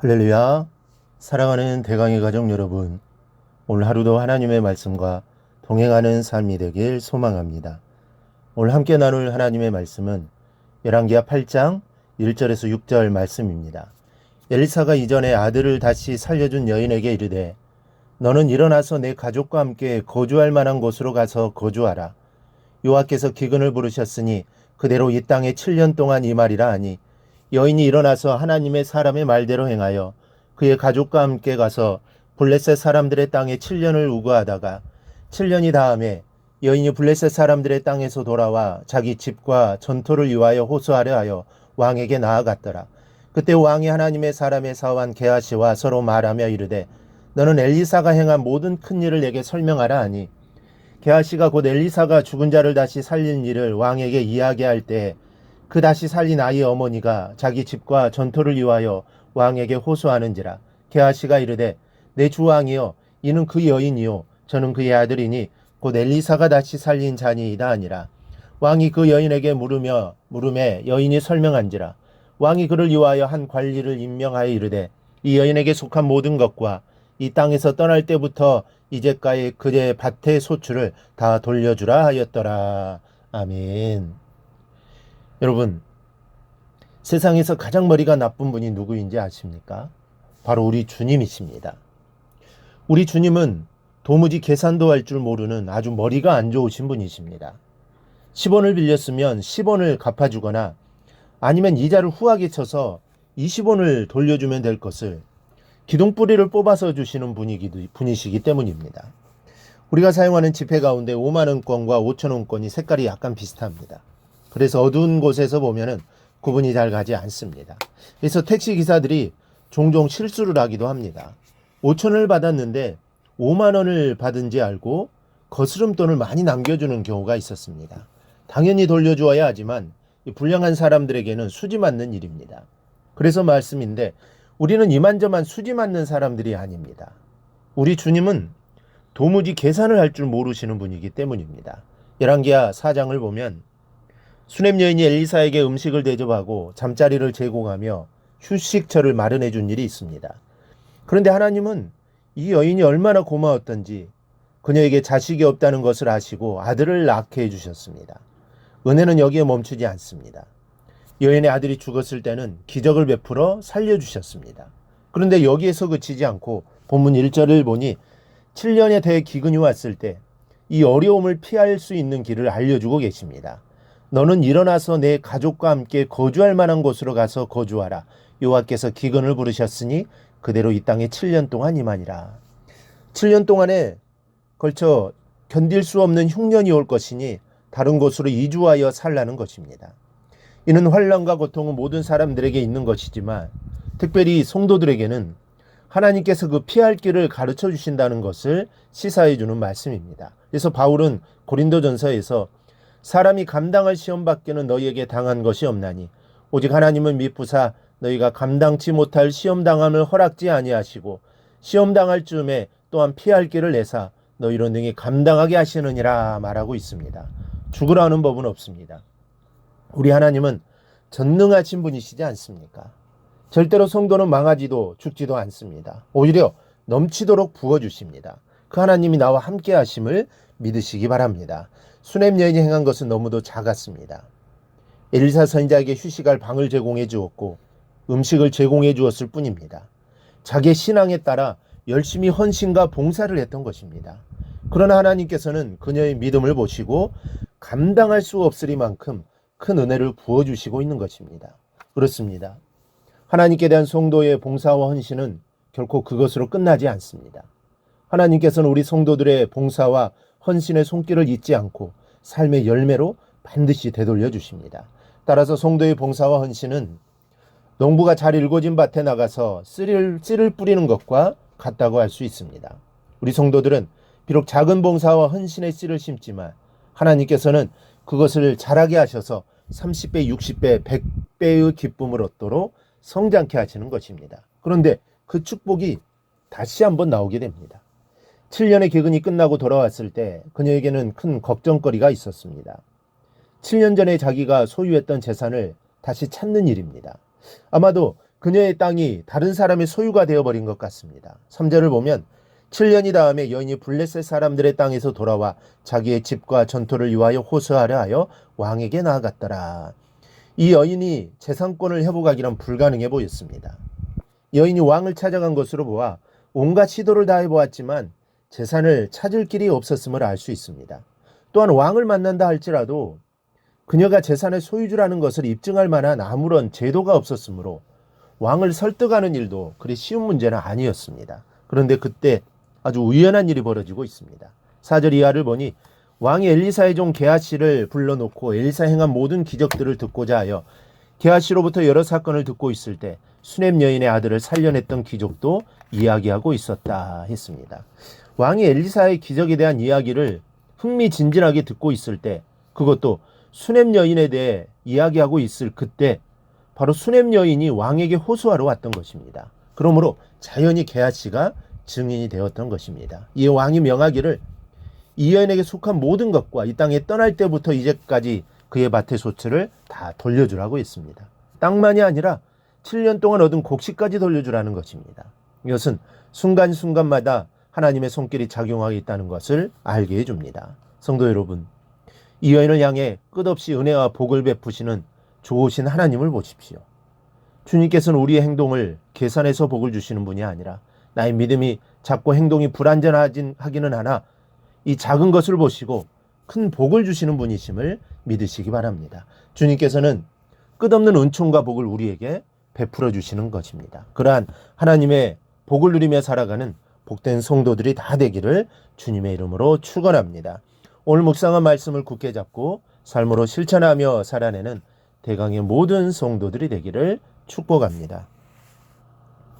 할렐루야. 사랑하는 대강의 가족 여러분, 오늘 하루도 하나님의 말씀과 동행하는 삶이 되길 소망합니다. 오늘 함께 나눌 하나님의 말씀은 열왕기하 8장 1절에서 6절 말씀입니다. 엘리사가 이전에 아들을 다시 살려준 여인에게 이르되 너는 일어나서 내 가족과 함께 거주할 만한 곳으로 가서 거주하라. 여호와께서 기근을 부르셨으니 그대로 이 땅에 7년 동안 임하리라 하니 여인이 일어나서 하나님의 사람의 말대로 행하여 그의 가족과 함께 가서 블레셋 사람들의 땅에 7년을 우거하다가 7년이 다음에 여인이 블레셋 사람들의 땅에서 돌아와 자기 집과 전토를 위하여 호소하려 하여 왕에게 나아갔더라. 그때 왕이 하나님의 사람의 사환 게하시와 서로 말하며 이르되 너는 엘리사가 행한 모든 큰 일을 내게 설명하라 하니 게하시가 곧 엘리사가 죽은 자를 다시 살린 일을 왕에게 이야기할 때 그 다시 살린 아이의 어머니가 자기 집과 전토를 위하여 왕에게 호소하는지라. 게하시가 이르되 내 주 왕이여 이는 그 여인이요 저는 그의 아들이니 곧 엘리사가 다시 살린 자니이다 하니라. 왕이 그 여인에게 물음에 여인이 설명한지라. 왕이 그를 위하여 한 관리를 임명하여 이르되 이 여인에게 속한 모든 것과 이 땅에서 떠날 때부터 이제까지 그의 밭의 소출을 다 돌려주라 하였더라. 아멘. 여러분, 세상에서 가장 머리가 나쁜 분이 누구인지 아십니까? 바로 우리 주님이십니다. 우리 주님은 도무지 계산도 할 줄 모르는 아주 머리가 안 좋으신 분이십니다. 10원을 빌렸으면 10원을 갚아주거나 아니면 이자를 후하게 쳐서 20원을 돌려주면 될 것을 기둥뿌리를 뽑아서 주시는 분이시기 때문입니다. 우리가 사용하는 지폐 가운데 5만원권과 5천원권이 색깔이 약간 비슷합니다. 그래서 어두운 곳에서 보면은 구분이 잘 가지 않습니다. 그래서 택시 기사들이 종종 실수를 하기도 합니다. 5천원을 받았는데 5만원을 받은지 알고 거스름돈을 많이 남겨주는 경우가 있었습니다. 당연히 돌려주어야 하지만 불량한 사람들에게는 수지 맞는 일입니다. 그래서 말씀인데 우리는 이만저만 수지 맞는 사람들이 아닙니다. 우리 주님은 도무지 계산을 할 줄 모르시는 분이기 때문입니다. 열왕기하 4장을 보면 수넴 여인이 엘리사에게 음식을 대접하고 잠자리를 제공하며 휴식처를 마련해 준 일이 있습니다. 그런데 하나님은 이 여인이 얼마나 고마웠던지 그녀에게 자식이 없다는 것을 아시고 아들을 낳게 해주셨습니다. 은혜는 여기에 멈추지 않습니다. 여인의 아들이 죽었을 때는 기적을 베풀어 살려주셨습니다. 그런데 여기에서 그치지 않고 본문 1절을 보니 7년에 대해 기근이 왔을 때 이 어려움을 피할 수 있는 길을 알려주고 계십니다. 너는 일어나서 내 가족과 함께 거주할 만한 곳으로 가서 거주하라. 여호와께서 기근을 부르셨으니 그대로 이 땅에 7년 동안 임하니라. 7년 동안에 걸쳐 견딜 수 없는 흉년이 올 것이니 다른 곳으로 이주하여 살라는 것입니다. 이는 환난과 고통은 모든 사람들에게 있는 것이지만 특별히 성도들에게는 하나님께서 그 피할 길을 가르쳐 주신다는 것을 시사해 주는 말씀입니다. 그래서 바울은 고린도전서에서 사람이 감당할 시험 밖에는 너희에게 당한 것이 없나니 오직 하나님은 미쁘사 너희가 감당치 못할 시험 당함을 허락지 아니하시고 시험 당할 즈음에 또한 피할 길을 내사 너희로 능히 감당하게 하시느니라 말하고 있습니다. 죽으라 하는 법은 없습니다. 우리 하나님은 전능하신 분이시지 않습니까? 절대로 성도는 망하지도 죽지도 않습니다. 오히려 넘치도록 부어주십니다. 그 하나님이 나와 함께 하심을 믿으시기 바랍니다. 수넴 여인이 행한 것은 너무도 작았습니다. 엘리사 선지자에게 휴식할 방을 제공해 주었고 음식을 제공해 주었을 뿐입니다. 자기의 신앙에 따라 열심히 헌신과 봉사를 했던 것입니다. 그러나 하나님께서는 그녀의 믿음을 보시고 감당할 수 없으리만큼 큰 은혜를 부어주시고 있는 것입니다. 그렇습니다. 하나님께 대한 성도의 봉사와 헌신은 결코 그것으로 끝나지 않습니다. 하나님께서는 우리 성도들의 봉사와 헌신의 손길을 잊지 않고 삶의 열매로 반드시 되돌려 주십니다. 따라서 성도의 봉사와 헌신은 농부가 잘 일궈진 밭에 나가서 씨를 뿌리는 것과 같다고 할 수 있습니다. 우리 성도들은 비록 작은 봉사와 헌신의 씨를 심지만 하나님께서는 그것을 자라게 하셔서 30배, 60배, 100배의 기쁨을 얻도록 성장케 하시는 것입니다. 그런데 그 축복이 다시 한번 나오게 됩니다. 7년의 기근이 끝나고 돌아왔을 때 그녀에게는 큰 걱정거리가 있었습니다. 7년 전에 자기가 소유했던 재산을 다시 찾는 일입니다. 아마도 그녀의 땅이 다른 사람의 소유가 되어버린 것 같습니다. 3절을 보면 7년이 다음에 여인이 블레셋 사람들의 땅에서 돌아와 자기의 집과 전토를 위하여 호소하려 하여 왕에게 나아갔더라. 이 여인이 재산권을 회복하기란 불가능해 보였습니다. 여인이 왕을 찾아간 것으로 보아 온갖 시도를 다해 보았지만 재산을 찾을 길이 없었음을 알 수 있습니다. 또한 왕을 만난다 할지라도 그녀가 재산의 소유주라는 것을 입증할 만한 아무런 제도가 없었으므로 왕을 설득하는 일도 그리 쉬운 문제는 아니었습니다. 그런데 그때 아주 우연한 일이 벌어지고 있습니다. 4절 이하를 보니 왕이 엘리사의 종 게하시를 불러놓고 엘리사 행한 모든 기적들을 듣고자 하여 게하시로부터 여러 사건을 듣고 있을 때 수넴 여인의 아들을 살려냈던 기적도 이야기하고 있었다 했습니다. 왕이 엘리사의 기적에 대한 이야기를 흥미진진하게 듣고 있을 때, 그것도 수넴 여인에 대해 이야기하고 있을 그때 바로 수넴 여인이 왕에게 호소하러 왔던 것입니다. 그러므로 자연히 게하시가 증인이 되었던 것입니다. 이 왕이 명하기를 이 여인에게 속한 모든 것과 이 땅에 떠날 때부터 이제까지 그의 밭의 소출을 다 돌려주라고 했습니다. 땅만이 아니라 7년 동안 얻은 곡식까지 돌려주라는 것입니다. 이것은 순간순간마다 하나님의 손길이 작용하고 있다는 것을 알게 해줍니다. 성도 여러분, 이 여인을 향해 끝없이 은혜와 복을 베푸시는 좋으신 하나님을 보십시오. 주님께서는 우리의 행동을 계산해서 복을 주시는 분이 아니라 나의 믿음이 작고 행동이 불완전하기는 하나 이 작은 것을 보시고 큰 복을 주시는 분이심을 믿으시기 바랍니다. 주님께서는 끝없는 은총과 복을 우리에게 베풀어 주시는 것입니다. 그러한 하나님의 복을 누리며 살아가는 복된 성도들이 다 되기를 주님의 이름으로 축원합니다. 오늘 묵상한 말씀을 굳게 잡고 삶으로 실천하며 살아내는 대강의 모든 성도들이 되기를 축복합니다.